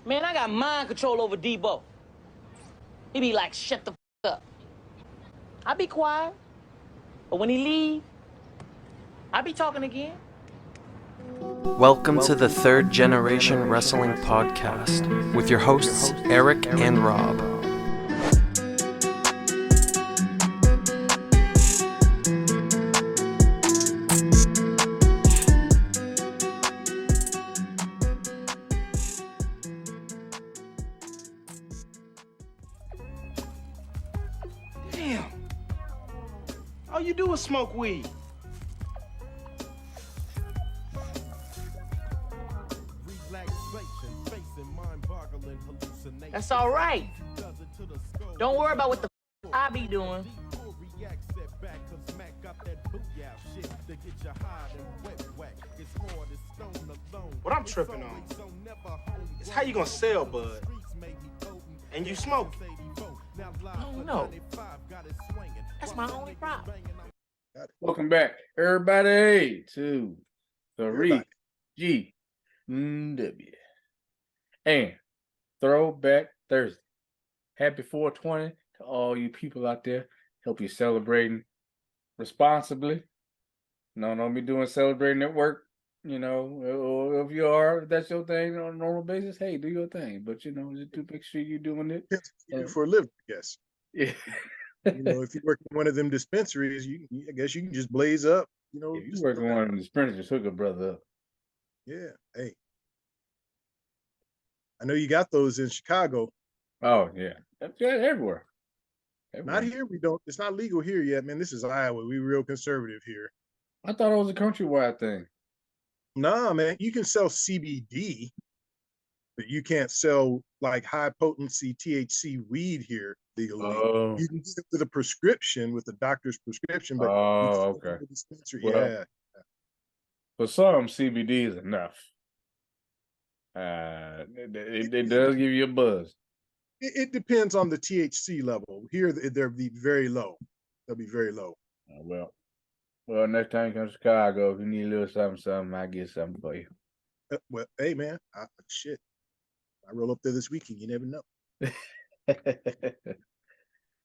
Man, I got mind control over Debo. He be like, shut the up. I be quiet, but when he leave, I be talking again. Welcome to the Third Generation Wrestling Podcast with your hosts, Eric and Rob. Damn. All you do is smoke weed. That's all right. Don't worry about what the I be doing. What I'm tripping on is how you gonna sell bud and you smoke it. Oh no. That's my only problem. Welcome back, everybody, to the GW and Throwback Thursday. Happy 420 to all you people out there. Hope you're celebrating responsibly. No, don't be doing celebrating at work. You know, or if you are, if that's your thing on a normal basis, hey, do your thing. But you know, just to make sure you're doing it for a living, I guess. Yeah. You know, if you work in one of them dispensaries, I guess you can just blaze up. You know, if you work in one of them dispensaries, hook a brother up. Yeah, hey, I know you got those in Chicago. Oh yeah, everywhere. Not here. We don't. It's not legal here yet, man. This is Iowa. We real conservative here. I thought it was a countrywide thing. Nah, man. You can sell CBD, but you can't sell like high potency THC weed here legally. Oh. You can get it with a prescription, with a doctor's prescription. But okay. Well, yeah. For some, CBD is enough. It does give you a buzz. It depends on the THC level. Here, they'll be very low. They'll be very low. Well, next time you come to Chicago, if you need a little something, I'll get something for you. Well, hey, man, I roll up there this weekend. You never know.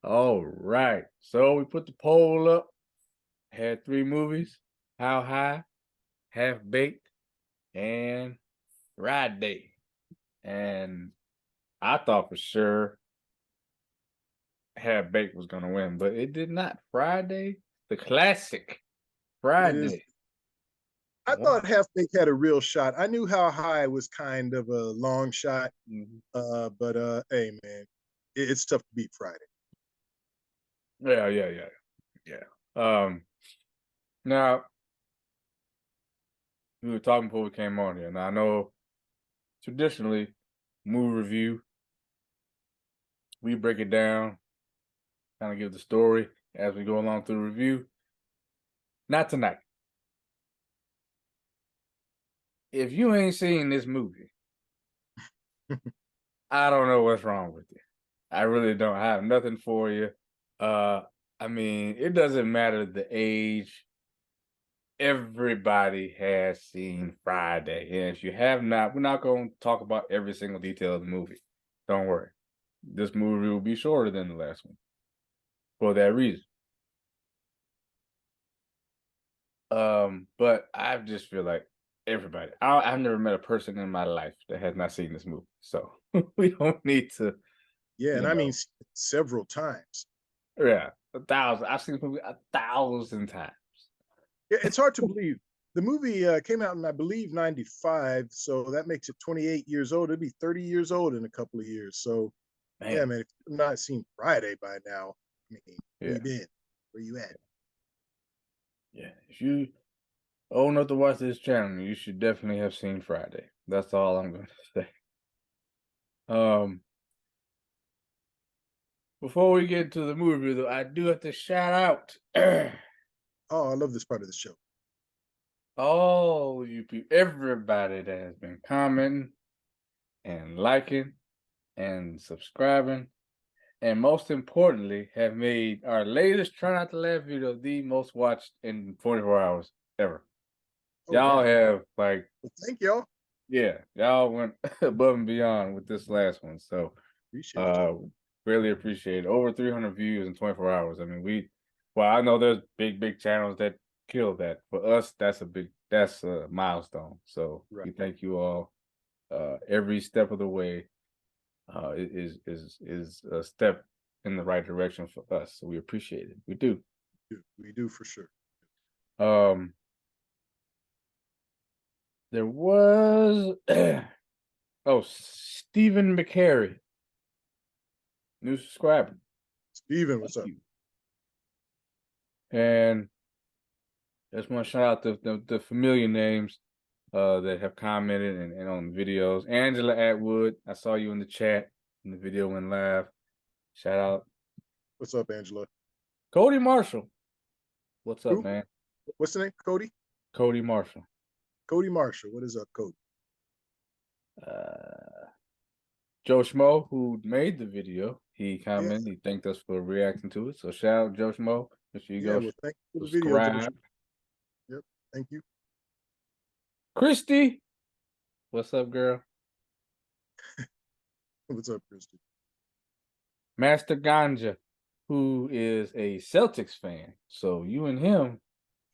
All right. So we put the poll up. Had 3 movies: How High, Half Baked, and Friday. And I thought for sure Half Baked was going to win, but it did not. Friday, the classic Friday. I thought Half Baked had a real shot. I knew How High was kind of a long shot, but hey, man, it's tough to beat Friday. Yeah. Now, we were talking before we came on here. Now, I know traditionally, movie review, we break it down, kind of give the story as we go along through the review. Not tonight. If you ain't seen this movie, I don't know what's wrong with you. I really don't. I have nothing for you. I mean, it doesn't matter the age. Everybody has seen Friday. And if you have not, we're not going to talk about every single detail of the movie. Don't worry. This movie will be shorter than the last one for that reason. But I just feel like everybody, I've never met a person in my life that has not seen this movie. So we don't need to. Yeah, and I mean several times. Yeah, 1,000. I've seen this movie 1,000 times. Yeah, it's hard to believe. The movie came out in, I believe, 95, so that makes it 28 years old. It'll be 30 years old in a couple of years. So, man. Yeah, man, if you've not seen Friday by now, I mean, where you been? Where you at? Yeah, if you old enough to watch this channel, you should definitely have seen Friday. That's all I'm going to say. Before we get to the movie, though, I do have to shout out. Oh, I love this part of the show. All you people, everybody that has been commenting and liking and subscribing, and most importantly, have made our latest Try Not to Laugh video the most watched in 24 hours ever. Y'all have, like... Well, thank y'all. Yeah, y'all went above and beyond with this last one. So Appreciate it. really appreciate it. Over 300 views in 24 hours. I mean, well, I know there's big channels that kill that. For us, that's a milestone. So Right. we thank you all. Every step of the way is a step in the right direction for us. So we appreciate it. We do. We do for sure. There was Stephen McCary, new subscriber. Steven, what's up? You. And I just want to shout out the familiar names that have commented and on videos. Angela Atwood, I saw you in the chat when the video went live. Shout out. What's up, Angela? Cody Marshall. What's up, Who? man? What's the name? Cody? Cody Marshall. Cody Marshall. What is up, Cody? Joe Schmo, who made the video, he commented. He thanked us for reacting to it. So shout out Joe Schmo. Make sure you go well, thank you for the video, Joe. Yep, thank you. Christy, what's up, girl? What's up, Christy? Master Ganja, who is a Celtics fan. So you and him.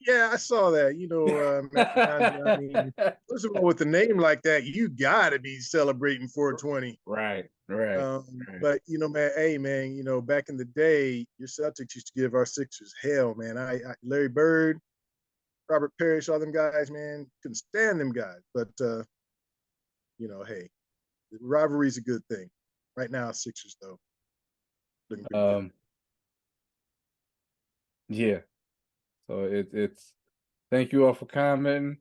Yeah, I saw that. I mean, first of all, with a name like that, you gotta be celebrating 420. Right. But man, hey, man, back in the day, your Celtics used to give our Sixers hell, man. I Larry Bird, Robert Parrish, all them guys, man, couldn't stand them guys. But hey, the rivalry's a good thing. Right now, Sixers though. Looking pretty good. Yeah. So it's thank you all for commenting.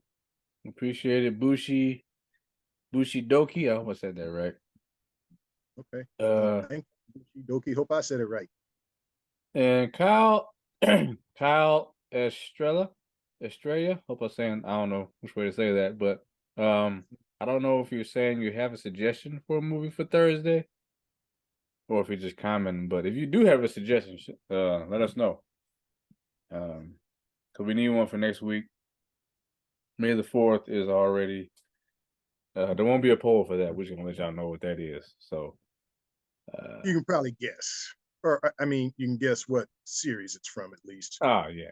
Appreciate it. Bushi Doki. I hope I said that right. Okay. Thank you, Bushi Doki. Hope I said it right. And Kyle Estrella. Hope I'm saying, I don't know which way to say that, but I don't know if you're saying you have a suggestion for a movie for Thursday or if you're just commenting, but if you do have a suggestion, let us know. Because we need one for next week. May the 4th is already, there won't be a poll for that. We're just going to let y'all know what that is. So you can probably guess. Or, I mean, you can guess what series it's from at least. Oh, yeah.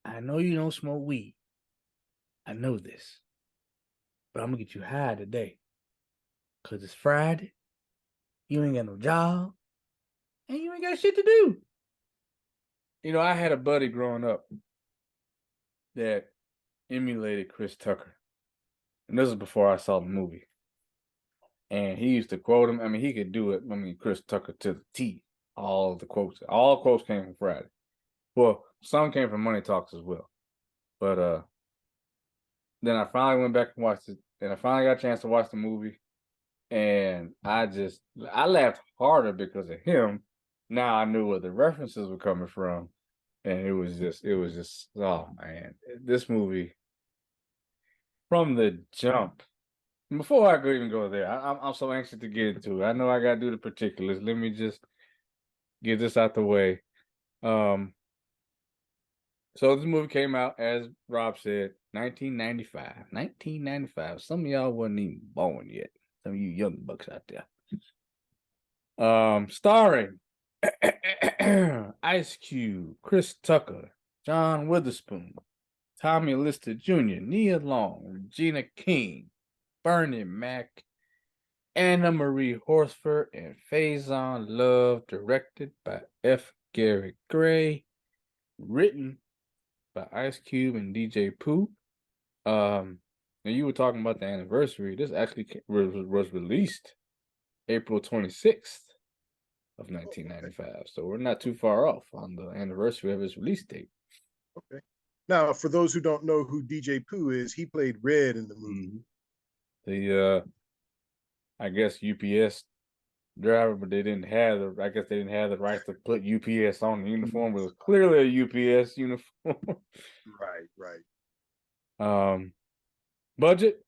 I know you don't smoke weed. I know this. But I'm going to get you high today. Because it's Friday. You ain't got no job. And you ain't got shit to do. I had a buddy growing up that emulated Chris Tucker. And this is before I saw the movie. And he used to quote him. I mean, he could do it. I mean, Chris Tucker to the T. All quotes came from Friday. Well, some came from Money Talks as well. But then I finally went back and watched it. And I finally got a chance to watch the movie. And I laughed harder because of him. Now I knew where the references were coming from. And it was just, oh man, this movie from the jump. Before I even go there, I'm so anxious to get into it. I know I got to do the particulars. Let me just get this out the way. So this movie came out, as Rob said, 1995. 1995. Some of y'all wasn't even born yet. Some of you young bucks out there. Starring Ice Cube, Chris Tucker, John Witherspoon, Tommy Lister Jr., Nia Long, Regina King, Bernie Mac, Anna Marie Horsford, and Faison Love, directed by F.Gary Gray, written by Ice Cube and DJ Pooh. And you were talking about the anniversary. This actually was released April 26th of 1995. So we're not too far off on the anniversary of its release date. Okay. Now, for those who don't know who DJ Pooh is, he played Red in the movie. Mm-hmm. I guess UPS driver, but they didn't have the rights to put UPS on the uniform. It was clearly a UPS uniform. Right. Budget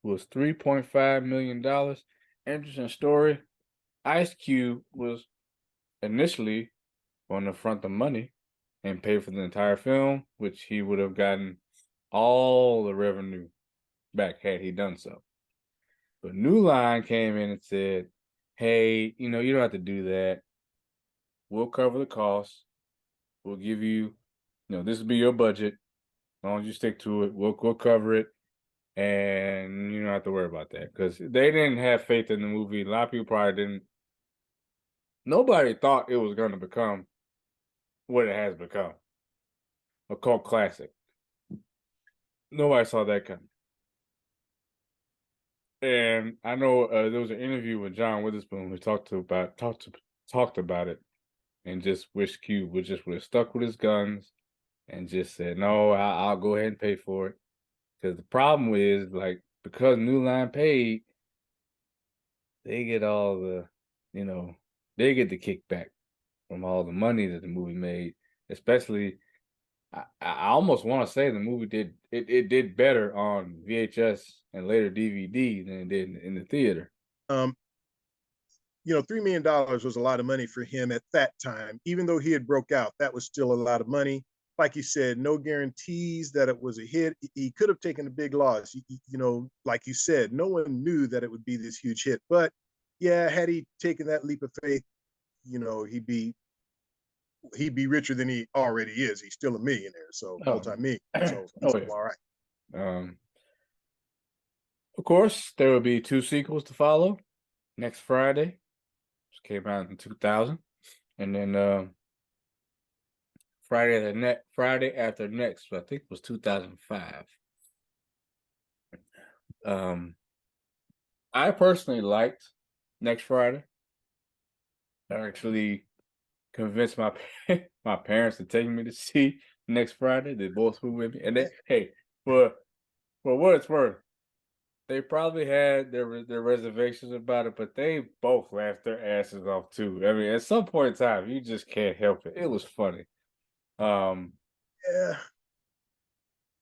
was $3.5 million. Interesting story. Ice Cube was initially going to front the money and pay for the entire film, which he would have gotten all the revenue back had he done so. But New Line came in and said, hey, you don't have to do that. We'll cover the costs. We'll give you, this will be your budget. As long as you stick to it, we'll cover it. And you don't have to worry about that. Because they didn't have faith in the movie. A lot of people probably didn't. Nobody thought it was going to become what it has become. A cult classic. Nobody saw that coming. And I know there was an interview with John Witherspoon who talked about it, and just wished Cube would have stuck with his guns and just said, no, I'll go ahead and pay for it. Because the problem is, like, because New Line paid, they get all the, they get the kickback from all the money that the movie made. Especially, I almost want to say the movie did better on VHS and later DVD than it did in the theater. $3 million was a lot of money for him at that time. Even though he had broke out, that was still a lot of money. Like you said, no guarantees that it was a hit. He could have taken a big loss. Like you said, no one knew that it would be this huge hit. But yeah, had he taken that leap of faith, he'd be richer than he already is. He's still a millionaire, so multi-millionaire. So he's still all right. Of course, there will be 2 sequels to follow next Friday, which came out in 2000, and then Friday after next, I think it was 2005. I personally liked Next Friday. I actually convinced my parents to take me to see Next Friday. They both were with me, and for what it's worth, they probably had their reservations about it, but they both laughed their asses off too. I mean, at some point in time, you just can't help it. It was funny. Yeah.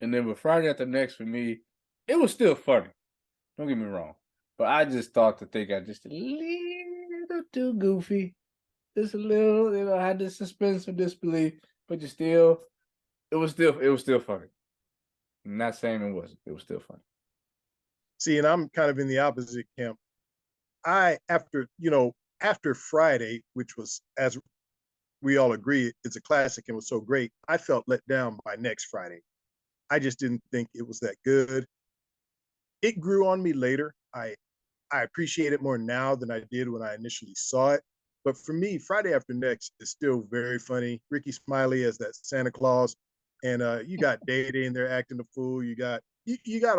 And then with Friday After Next, for me, it was still funny. Don't get me wrong, but I just thought that they got just a little too goofy, just a little. I had the suspense of disbelief, but it was still funny. I'm not saying it wasn't. It was still funny. See, and I'm kind of in the opposite camp. After Friday, which was, as we all agree, it's a classic and was so great, I felt let down by Next Friday. I just didn't think it was that good. It grew on me later. I appreciate it more now than I did when I initially saw it. But for me, Friday After Next is still very funny. Ricky Smiley as that Santa Claus, and you got Day-Day in there acting the fool. You got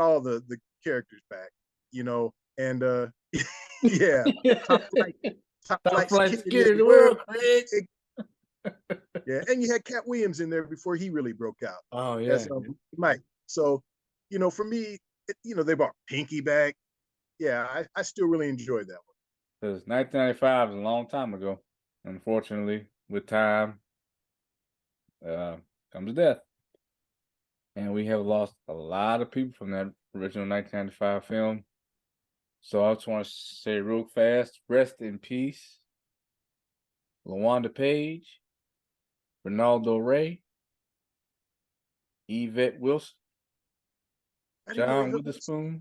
all the characters back, and yeah, top flight kid in the world, Craig. Yeah, and you had Cat Williams in there before he really broke out. Oh yeah, Mike. So, for me, they brought Pinky back. Yeah, I still really enjoyed that one. Because 1995 is a long time ago. Unfortunately, with time comes death. And we have lost a lot of people from that original 1995 film. So I just want to say real fast, rest in peace, LaWanda Page, Ronaldo Ray, Yvette Wilson, John Witherspoon.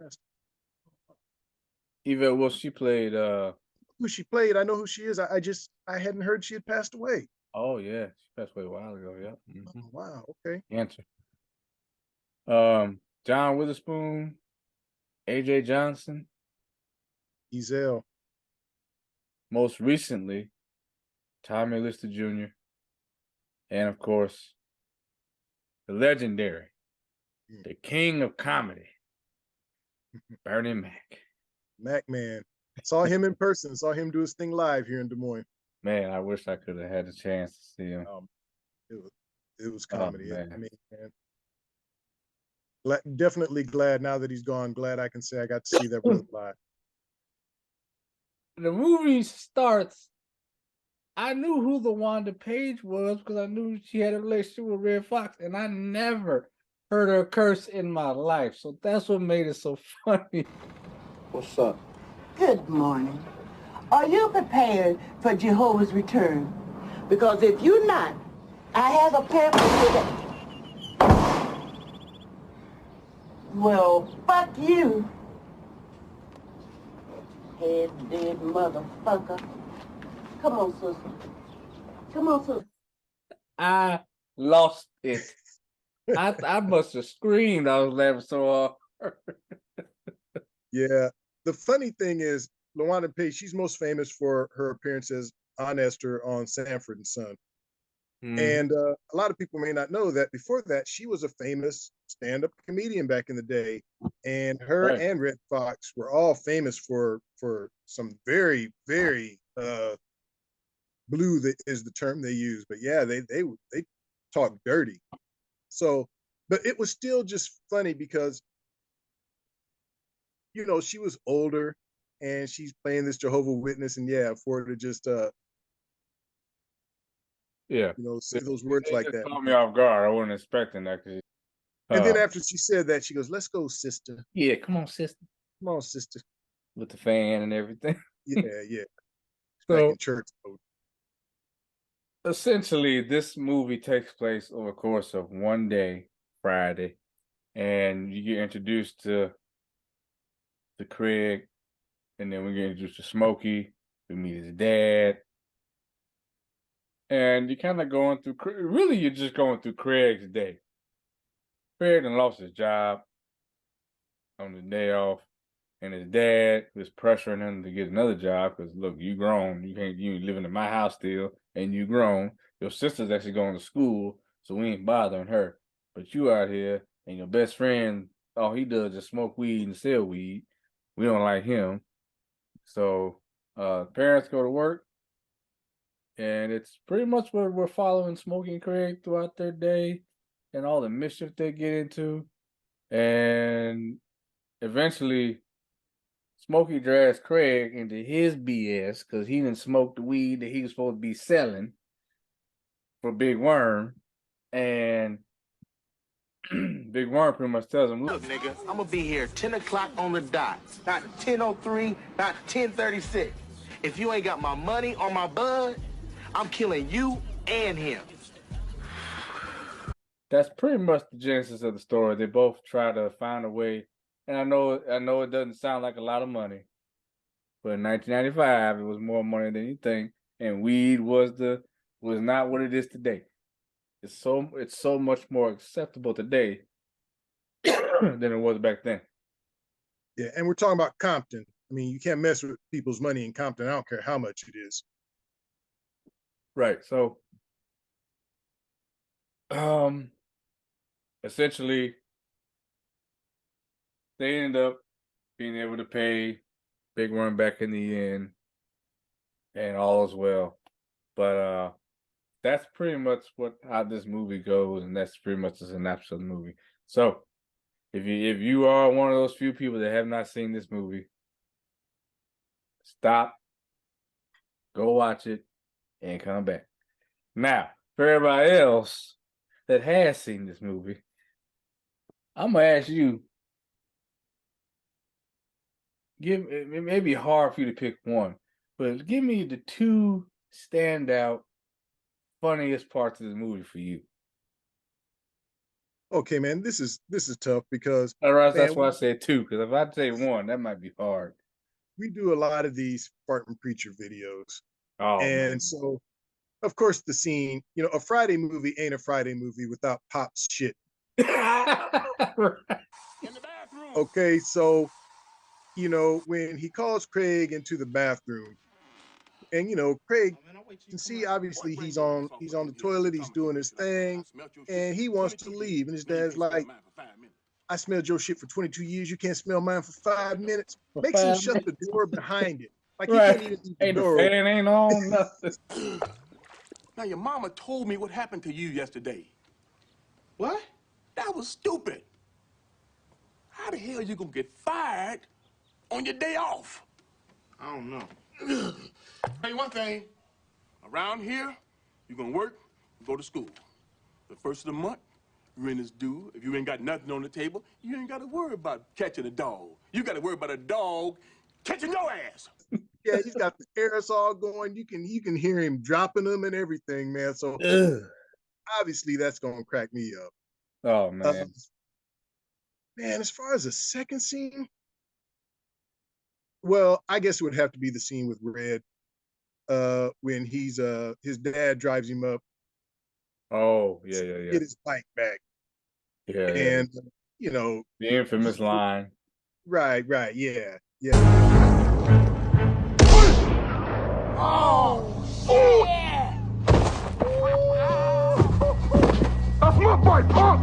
Yvette Wilson, she played who she played. I know who she is. I hadn't heard she had passed away. Oh yeah, she passed away a while ago. Yeah. Mm-hmm. Oh, wow. Okay. Cancer. John Witherspoon, AJ Johnson, Ezel. Most recently, Tommy Lister Jr., and of course, the legendary, the king of comedy, Bernie Mac. Mac man. Saw him in person. Saw him do his thing live here in Des Moines. Man, I wish I could have had a chance to see him. It was comedy. Definitely glad now that he's gone. Glad I can say I got to see that brother live. The movie starts. I knew who LaWanda Page was because I knew she had a relationship with Red Fox, and I never heard her curse in my life. So that's what made it so funny. What's up? Good morning. Are you prepared for Jehovah's return? Because if you're not, I have a pamphlet here that... Well, fuck you. Head dead motherfucker. Come on, sister. Come on, sister. I lost it. I must have screamed. I was laughing so hard. Yeah. The funny thing is, LaWanda Page, she's most famous for her appearance as Aunt Esther on Sanford and Son. And a lot of people may not know that before that, she was a famous stand-up comedian back in the day. And her and Red Fox were all famous for some very, very blue that is the term they use. But yeah, they talk dirty. So, but it was still just funny because, you know, she was older and she's playing this Jehovah's Witness, and yeah, for her to just yeah, you know, say those words like that. Caught me off guard. I wasn't expecting that. And then after she said that, she goes, "Let's go, sister." Yeah, come on, sister. Come on, sister. With the fan and everything. Yeah. So, back in church mode. Essentially, this movie takes place over the course of one day, Friday, and you get introduced to Craig, and then we get introduced to Smokey. We meet his dad, and you're kind of going through. Really, you're just going through Craig's day. Craig done lost his job on the day off, and his dad was pressuring him to get another job because, look, you grown, you ain't living in my house still, and you grown. Your sister's actually going to school, so we ain't bothering her. But you out here, and your best friend, all he does is smoke weed and sell weed. We don't like him. So parents go to work, and it's pretty much what we're following Smokey and Craig throughout their day and all the mischief they get into. And eventually, Smokey drags Craig into his BS because he didn't smoke the weed that he was supposed to be selling for Big Worm. And Big Worm pretty much tells him, look, nigga, I'm gonna be here 10 o'clock on the dot. Not 10:03, not 10:36. If you ain't got my money or my bud, I'm killing you and him. That's pretty much the genesis of the story. They both try to find a way. And I know it doesn't sound like a lot of money, but in 1995, it was more money than you think. And weed was not what it is today. It's so much more acceptable today than it was back then. Yeah, and we're talking about Compton. I mean, you can't mess with people's money in Compton. I don't care how much it is. Right. So, essentially, they end up being able to pay Big Worm back in the end, and all is well. But that's pretty much how this movie goes, and that's pretty much the synopsis of the movie. So, if you are one of those few people that have not seen this movie, stop, go watch it, and come back. Now, for everybody else that has seen this movie, I'm gonna ask you. It may be hard for you to pick one, but give me the two standout funniest parts of the movie for you. Okay, man, this is tough because That's why I said two, because if I say one, that might be hard. We do a lot of these Spartan Preacher videos. Oh, and man. So of course the scene, you know, a Friday movie ain't a Friday movie without Pop's shit. Okay, so you know, when he calls Craig into the bathroom, and you know, Craig can see obviously he's on the toilet, he's doing his thing, and he wants to leave. And his dad's like, "I smelled your shit for 22 years. You can't smell mine for 5 minutes." Makes him shut the door behind it. Like he can't even leave the door open. The fan ain't on, nothing. Now, your mama told me what happened to you yesterday. What? That was stupid. How the hell you gonna get fired on your day off? I don't know. Tell you one thing. Around here, you're gonna work and go to school. The first of the month, rent is due. If you ain't got nothing on the table, you ain't got to worry about catching a dog. You got to worry about a dog catching your ass. Yeah, he's got the aerosol going. You can hear him dropping them and everything, man. So obviously that's gonna crack me up. Oh man. Man, as far as the second scene, well, I guess it would have to be the scene with Red, when his dad drives him up Oh, to yeah. get his bike back. Yeah. And you know, The infamous line. right, yeah. That's my bike, punk!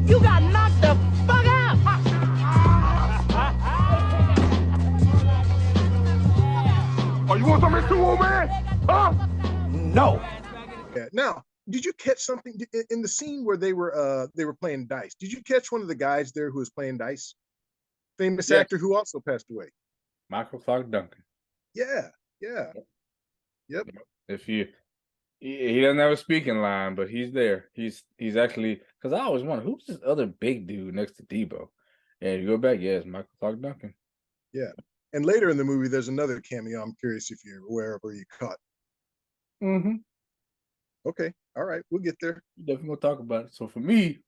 You got knocked the fuck out! Oh, you want something too, old man? Huh? No. Yeah. Now, did you catch something in the scene where they were playing dice? Did you catch one of the guys there who was playing dice? Famous Yes. actor who also passed away. Michael Clark Duncan. Yeah. Yep. If he doesn't have a speaking line, but he's there. He's actually, because I always wonder who's this other big dude next to Debo. And you go back, yeah, it's Michael Clark Duncan. Yeah. And later in the movie, there's another cameo. I'm curious if you're aware of or you caught. Mm-hmm. Okay. All right. We'll get there. Definitely gonna talk about it. So for me,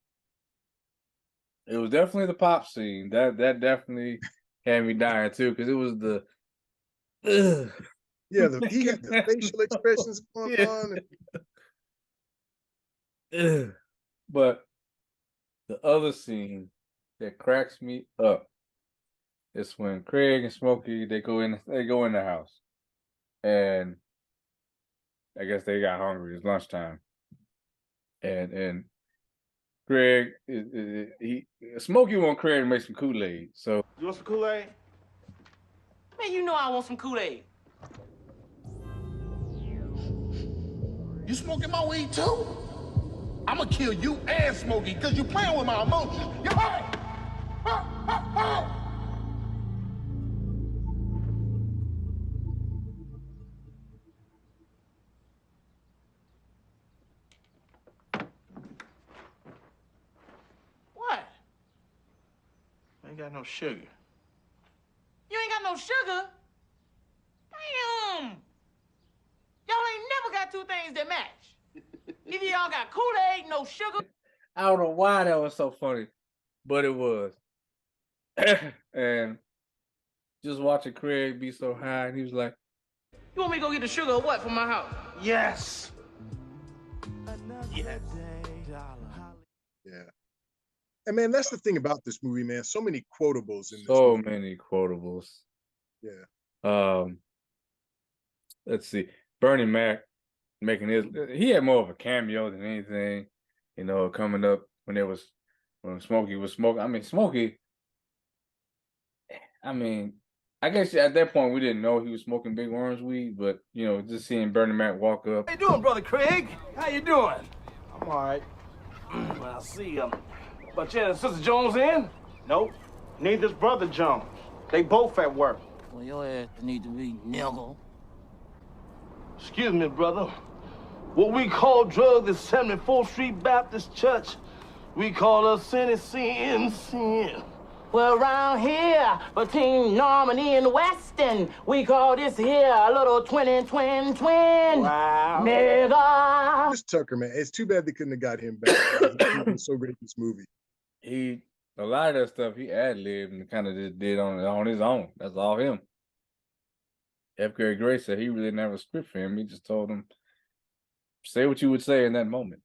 it was definitely the pop scene. That definitely had me dying too, because it was the Yeah, he had the facial expressions going on. But the other scene that cracks me up is when Craig and Smokey they go in the house, and I guess they got hungry. It's lunchtime, and Craig Smokey want Craig to make some Kool-Aid. So You want some Kool-Aid? Man, you know I want some Kool-Aid. You smoking my weed too? I'ma kill you and Smokey because you playing with my emotions. You heard? What? I ain't got no sugar. You ain't got no sugar? Damn! Y'all ain't never got two things that match. Either y'all got Kool-Aid, no sugar. I don't know why that was so funny, but it was. And just watching Craig be so high, and he was like, You want me to go get the sugar or what from my house? Yes. Yeah. And man, that's the thing about this movie, man. So many quotables in this so movie. many quotables. Yeah. Let's see. Bernie Mac he had more of a cameo than anything, coming up when Smokey was smoking. I guess at that point we didn't know he was smoking Big Worm's weed, but just seeing Bernie Mac walk up. How you doing, Brother Craig? How you doing? I'm all right. Well, I see, but yeah, Sister Jones in? Nope. Neither's Brother Jones. They both at work. Well, your ass need to be niggle. Excuse me, brother. What we call drugs at 74th Street Baptist Church, we call us sin. Well, around here, between Normandy and Weston, we call this here a little twin. Wow. Nigga. Chris Tucker, man. It's too bad they couldn't have got him back. He was so great in this movie. A lot of that stuff he ad-libbed and kind of just did on his own. That's all him. F.Gary Gray said he really didn't have a script for him. He just told him, say what you would say in that moment.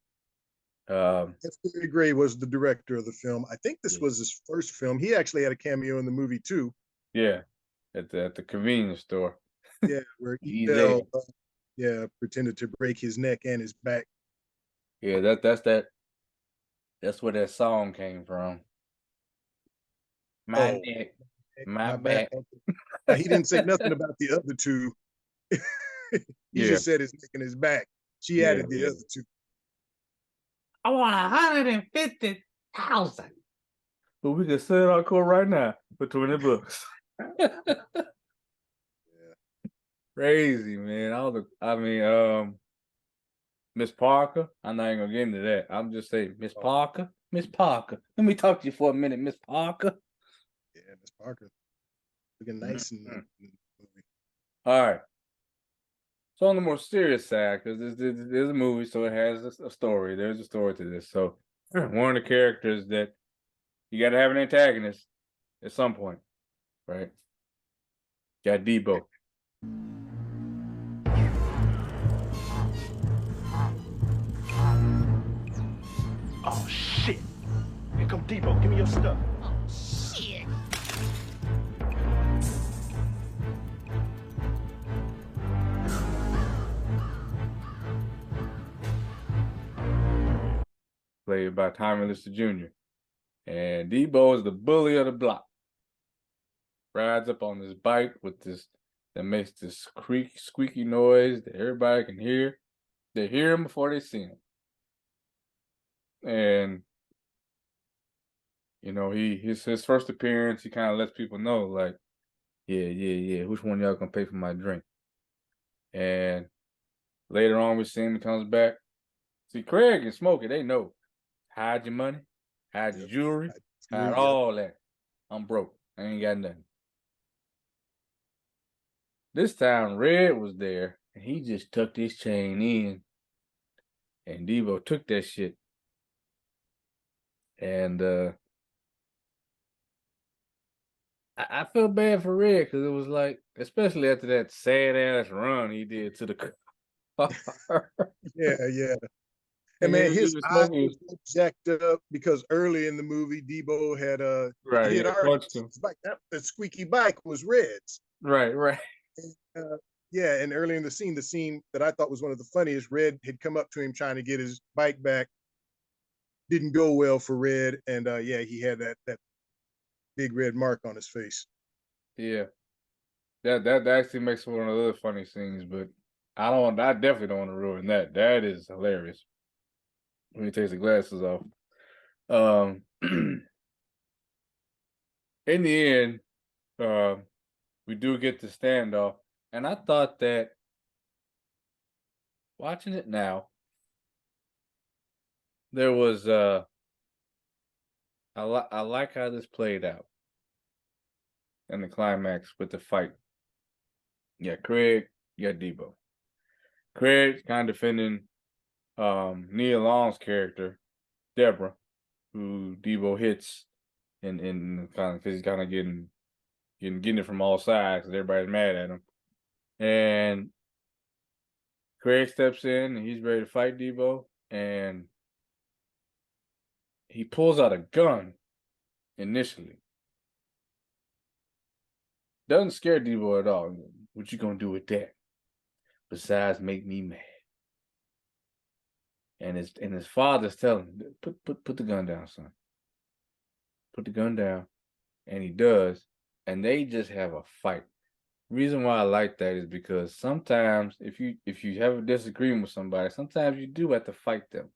F.Gary Gray was the director of the film. I think this was his first film. He actually had a cameo in the movie too. Yeah, at the convenience store. Yeah, where Edel, pretended to break his neck and his back. Yeah, that's where that song came from. My neck, my back. He didn't say nothing about the other two. He just said his neck and his back. She added the other two. I want 150,000. But we can sell our court right now for $20. Crazy, man. Miss Parker. I'm not even gonna get into that. I'm just saying, Miss Parker. Let me talk to you for a minute, Miss Parker. Yeah, Miss Parker. Looking nice in the movie. All right. So on the more serious side, because there's a movie, so it has a story. There's a story to this. So one of the characters that you got to have an antagonist at some point, right? Got Debo. Oh, shit. Here come Debo. Give me your stuff. Shit. Played by Tommy Lister Jr. And Debo is the bully of the block. Rides up on this bike with this that makes this squeaky noise that everybody can hear. They hear him before they see him. And you know, his first appearance, he kind of lets people know, like, yeah, which one of y'all gonna pay for my drink? And later on, we see him, he comes back. See, Craig and Smokey, they know. Hide your money, hide your jewelry, hide all that. I'm broke. I ain't got nothing. This time, Red was there, and he just tucked his chain in, and Debo took that shit. And I felt bad for Red because it was like, especially after that sad ass run he did to the car. Yeah. And man, his eyes was jacked up because early in the movie, Debo had he had already punched him. The squeaky bike was Red's. Right. Yeah, and early in the scene that I thought was one of the funniest, Red had come up to him trying to get his bike back. Didn't go well for Red, and he had that big red mark on his face. Yeah, that actually makes one of the other funny scenes, but I definitely don't want to ruin that. That is hilarious when he takes the glasses off. In the end, we do get the standoff, and I thought that watching it now, there was I like how this played out in the climax with the fight. Yeah, Craig, you got Debo. Craig's kind of defending Nia Long's character, Deborah, who Debo hits in kind of because he's kind of getting it from all sides because everybody's mad at him. And Craig steps in and he's ready to fight Debo, and he pulls out a gun initially. Doesn't scare Debo at all. What you gonna do with that? Besides make me mad. And his father's telling him, put the gun down, son. Put the gun down. And he does. And they just have a fight. Reason why I like that is because sometimes if you have a disagreement with somebody, sometimes you do have to fight them.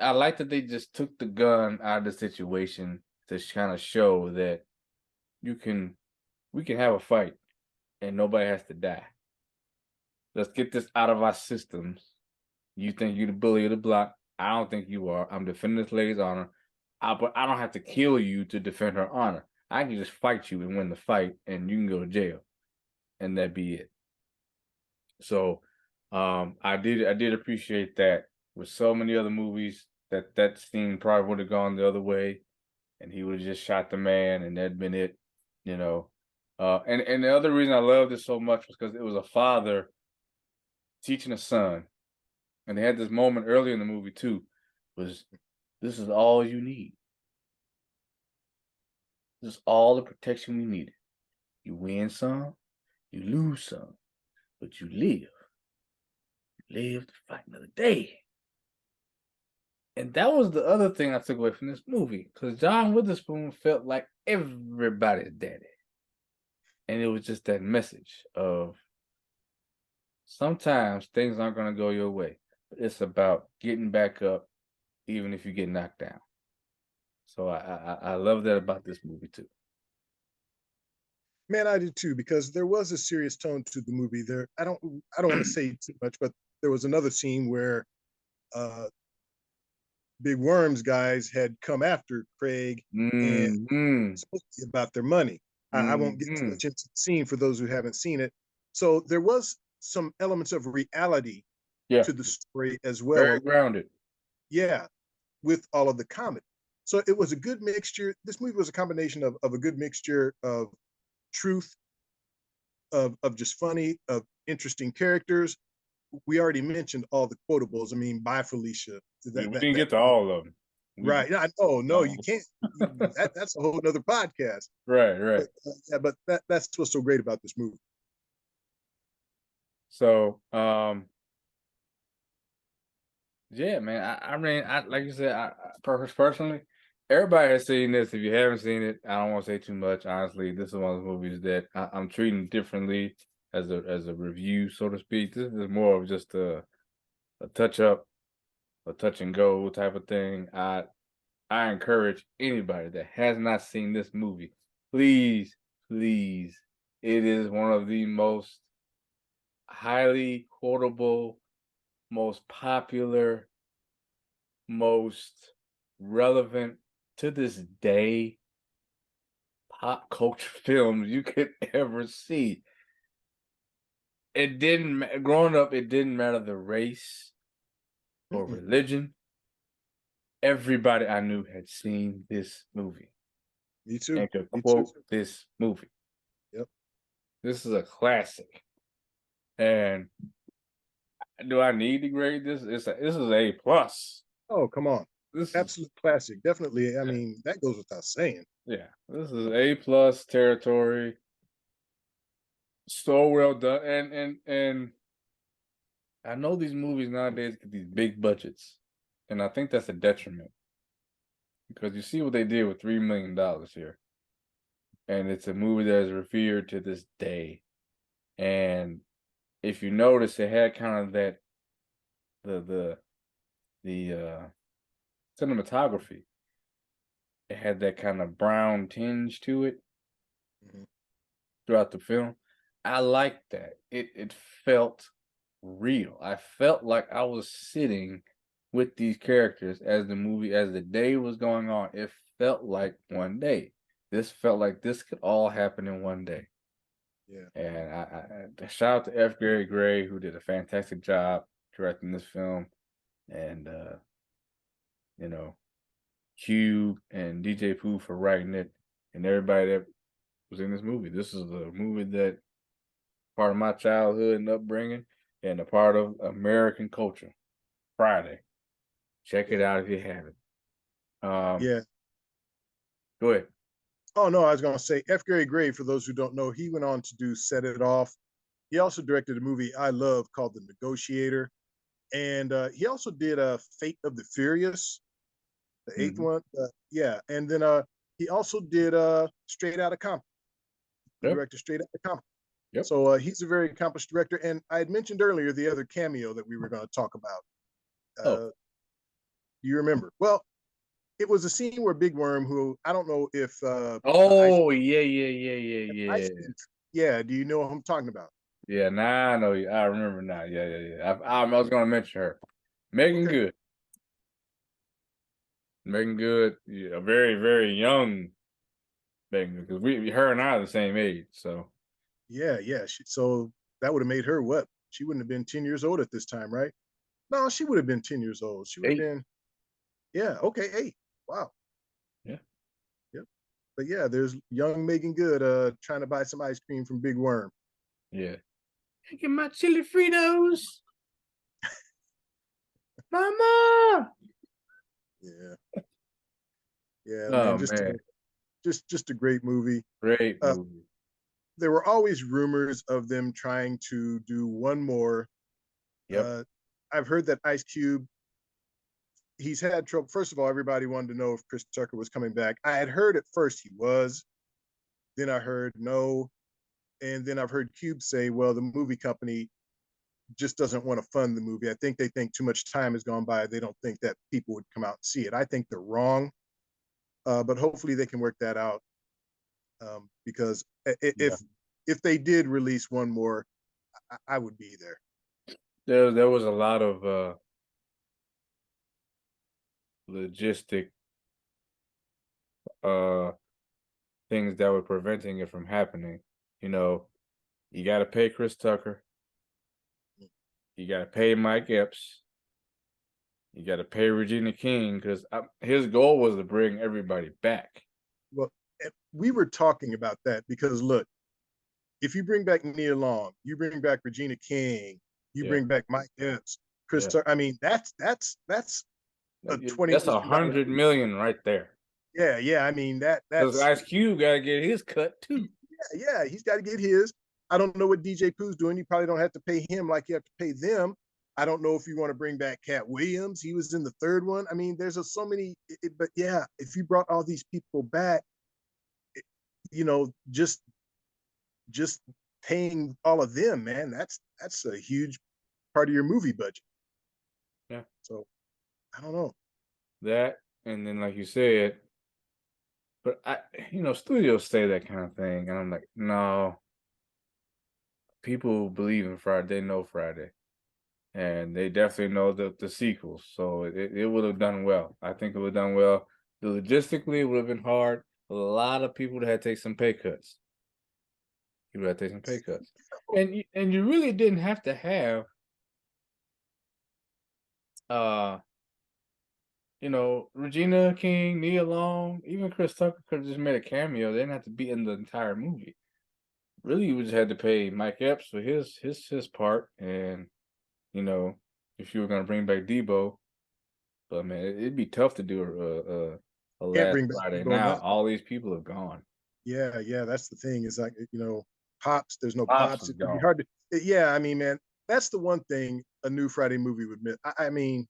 I like that they just took the gun out of the situation to kind of show that we can have a fight and nobody has to die. Let's get this out of our systems. You think you're the bully of the block. I don't think you are. I'm defending this lady's honor. But I don't have to kill you to defend her honor. I can just fight you and win the fight, and you can go to jail, and that be it. So, I did appreciate that. With so many other movies, that scene probably would have gone the other way, and he would have just shot the man, and that'd been it, you know. And the other reason I loved it so much was because it was a father teaching a son, and they had this moment early in the movie too. Was this is all you need? This is all the protection we needed. You win some, you lose some, but you live. You live to fight another day. And that was the other thing I took away from this movie, because John Witherspoon felt like everybody's daddy. And it was just that message of sometimes things aren't going to go your way, but it's about getting back up even if you get knocked down. So I love that about this movie too. Man, I did too, because there was a serious tone to the movie. I don't want to say too much, but there was another scene where Big Worm's guys had come after Craig and spoke about their money. I won't get too much into the scene for those who haven't seen it. So there was some elements of reality Yeah, to the story as very well. grounded. Yeah, with all of the comedy. So it was a good mixture. This movie was a combination of a good mixture of truth, of just funny, of interesting characters. We already mentioned all the quotables. I mean, bye Felicia. We didn't get to all of them. Right. Oh no, you can't. That's a whole nother podcast. Right. But that's what's so great about this movie. So, yeah, man. I mean, like you said, personally, everybody has seen this. If you haven't seen it, I don't want to say too much. Honestly, this is one of the movies that I'm treating differently as a review, so to speak. This is more of just a touch up, a touch and go type of thing. I encourage anybody that has not seen this movie, please, it is one of the most highly quotable, most popular, most relevant to this day pop culture films you could ever see. It didn't growing up, it didn't matter the race or religion. Everybody I knew had seen this movie. Me too. And could quote this movie. Yep. This is a classic. And do I need to grade this? This is A plus. Oh, come on. This absolute classic. Definitely. I mean, that goes without saying. Yeah, this is A plus territory. So well done. And I know these movies nowadays get these big budgets. And I think that's a detriment. Because you see what they did with $3 million here. And it's a movie that is revered to this day. And if you notice, it had kind of that the cinematography. It had that kind of brown tinge to it throughout the film. I liked that. It felt real. I felt like I was sitting with these characters as the day was going on. It felt like one day. This felt like this could all happen in one day. Yeah. And I shout out to F.Gary Gray, who did a fantastic job directing this film. And you know, Cube and DJ Pooh for writing it, and everybody that was in this movie. This is a movie that part of my childhood and upbringing, and a part of American culture. Friday, check it out if you haven't. Yeah. Go ahead. Oh no, I was gonna say F.Gary Gray. For those who don't know, he went on to do Set It Off. He also directed a movie I love called The Negotiator, and he also did Fate of the Furious, the eighth one. Yeah, and then he also did Straight Outta Compton. He directed Straight Outta Compton. Yep. So he's a very accomplished director. And I had mentioned earlier the other cameo that we were going to talk about. Do you remember? Well, it was a scene where Big Worm, who I don't know if yeah. Yeah, do you know what I'm talking about? Yeah, now I know you. I remember now. Yeah. I was going to mention her. Megan Good. Megan Good, yeah, very, very young Megan Good, because her and I are the same age, so. Yeah. So that would have made her what? She wouldn't have been 10 years old at this time, right? No, she would have been 10 years old. She would have been, yeah, okay, 8. Wow. Yeah. Yep. But yeah, there's young Megan Good trying to buy some ice cream from Big Worm. Yeah. Get my chili Fritos. Mama. Yeah. Yeah, Oh, man. Just a great movie. Great movie. There were always rumors of them trying to do one more. Yep. I've heard that Ice Cube, he's had trouble. First of all, everybody wanted to know if Chris Tucker was coming back. I had heard at first he was. Then I heard no. And then I've heard Cube say, well, the movie company just doesn't want to fund the movie. I think they think too much time has gone by. They don't think that people would come out and see it. I think they're wrong. But hopefully they can work that out. Because if they did release one more, I would be there. There was a lot of logistic things that were preventing it from happening. You know, You got to pay Chris Tucker. You got to pay Mike Epps. You got to pay Regina King because his goal was to bring everybody back. Well, we were talking about that because look, if you bring back Nia Long, you bring back Regina King, you bring back Mike Epps, Chris Tucker. I mean, that's a $20 That's million $100 million right there. Yeah. I mean that's Ice Cube got to get his cut too. Yeah, he's got to get his. I don't know what DJ Pooh's doing. You probably don't have to pay him like you have to pay them. I don't know if you want to bring back Cat Williams. He was in the third one. I mean, there's so many. But yeah, if you brought all these people back, just paying all of them, man, that's a huge part of your movie budget. Yeah. So I don't know. That, and then like you said, but studios say that kind of thing, and I'm like, no. People believe in Friday. They know Friday, and they definitely know the sequels. So it would have done well. I think it would have done well. Logistically, it would have been hard. A lot of people had to take some pay cuts. You would have to take some pay cuts, and you really didn't have to have, Regina King, Nia Long, even Chris Tucker could have just made a cameo. They didn't have to be in the entire movie. Really, you just had to pay Mike Epps for his part, and if you were gonna bring back Debo, but man, it'd be tough to do a last Friday. Now all these people have gone. Yeah, that's the thing. Is like Pops. There's no Pops. It'd be hard to. Yeah, I mean, man, that's the one thing a new Friday movie would miss. I mean,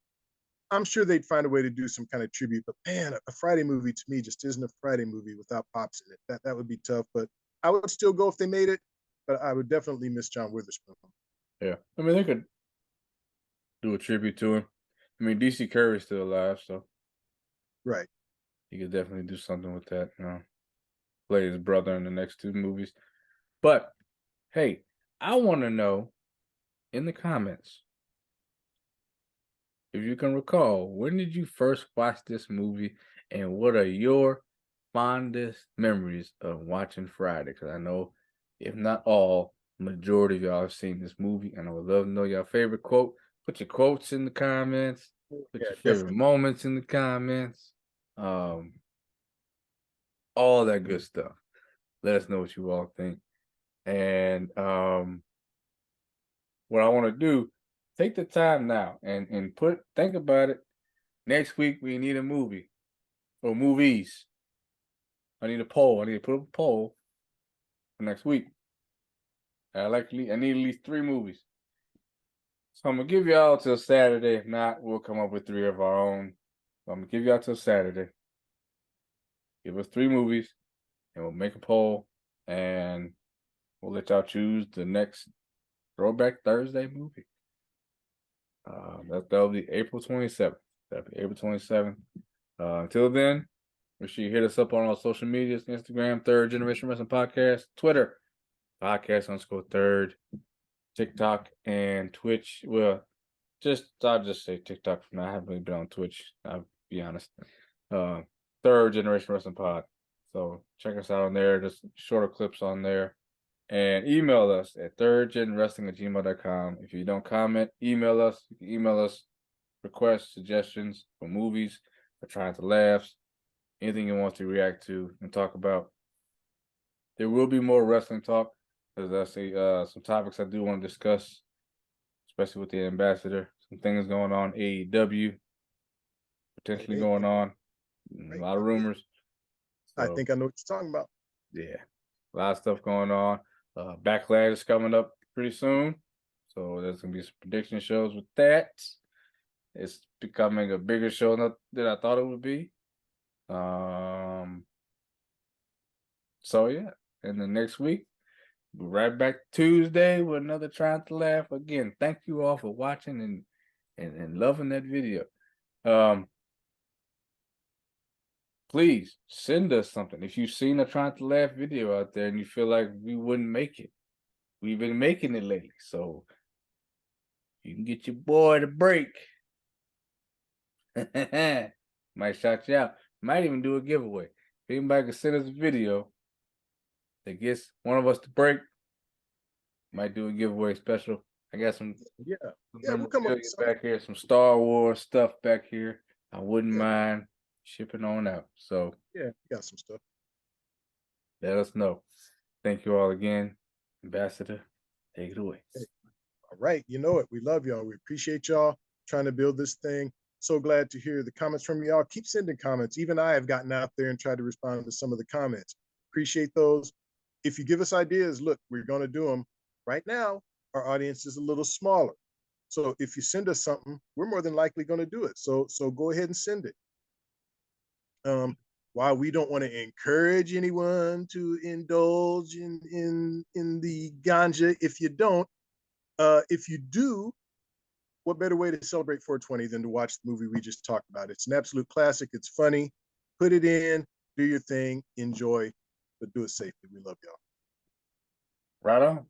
I'm sure they'd find a way to do some kind of tribute, but man, a Friday movie to me just isn't a Friday movie without Pops in it. That would be tough, but I would still go if they made it, but I would definitely miss John Witherspoon. Yeah, I mean, they could do a tribute to him. I mean, DC Curry's still alive, so right, he could definitely do something with that. Play his brother in the next two movies. But hey, I want to know in the comments, if you can recall, when did you first watch this movie, and what are your fondest memories of watching Friday? Because I know, if not all, majority of y'all have seen this movie, and I would love to know your favorite quote. Put your quotes in the comments. Put your favorite moments in the comments. All that good stuff. Let us know what you all think. And what I want to do, take the time now and think about it. Next week we need a movie or movies. I need a poll. I need to put up a poll for next week. I need at least 3 movies. So I'm gonna give y'all till Saturday. If not, we'll come up with 3 of our own. So I'm gonna give y'all till Saturday. Give us 3 movies, and we'll make a poll, and we'll let y'all choose the next Throwback Thursday movie. That'll be April 27th. That'll be April 27th. Until then, make sure you hit us up on our social medias: Instagram, Third Generation Wrestling Podcast; Twitter, podcast_3rd; TikTok and Twitch. Well, I'll just say TikTok for now. I haven't really been on Twitch, I'll be honest. Third Generation Wrestling Pod. So check us out on there. Just shorter clips on there. And email us at thirdgenwrestling@gmail.com. If you don't comment, email us. You can email us requests, suggestions for movies, for trying to laughs, anything you want to react to and talk about. There will be more wrestling talk, as I say, some topics I do want to discuss, especially with the ambassador. Some things going on, AEW, potentially going on. A lot of rumors. So, I think I know what you're talking about. Yeah, a lot of stuff going on. Backlash is coming up pretty soon, so there's gonna be some prediction shows with that. It's becoming a bigger show than I thought it would be. So yeah, and the next week, we're right back Tuesday with another Trying to Laugh. Again, thank you all for watching and loving that video. Please send us something. If you've seen a Trying to Laugh video out there and you feel like we wouldn't make it, we've been making it lately. So you can get your boy to break. Might shout you out. Might even do a giveaway. If anybody can send us a video that gets one of us to break, Might do a giveaway special. I got some Yeah, we'll come up with something. back here, some Star Wars stuff back here. I wouldn't mind shipping on out. So yeah, we got some stuff. Let us know. Thank you all again. Ambassador, take it away. Hey, all right, you know it. We love y'all. We appreciate y'all trying to build this thing. So glad to hear the comments from y'all. Keep sending comments. Even I have gotten out there and tried to respond to some of the comments. Appreciate those. If you give us ideas, look, we're going to do them. Right now, our audience is a little smaller. So if you send us something, we're more than likely going to do it. So go ahead and send it. While we don't want to encourage anyone to indulge in the ganja, if you don't, if you do, what better way to celebrate 420 than to watch the movie we just talked about? It's an absolute classic. It's funny. Put it in, do your thing, enjoy, but do it safely. We love y'all. Right on.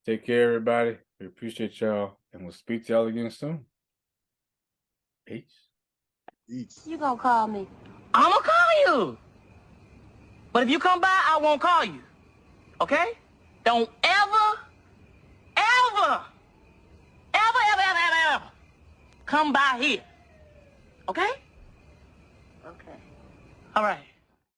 Take care, everybody. We appreciate y'all, and we'll speak to y'all again soon. Peace. Peace. You gonna call me? I'm gonna call you. But if you come by, I won't call you. Okay? Don't ever come by here. Okay? Okay. All right.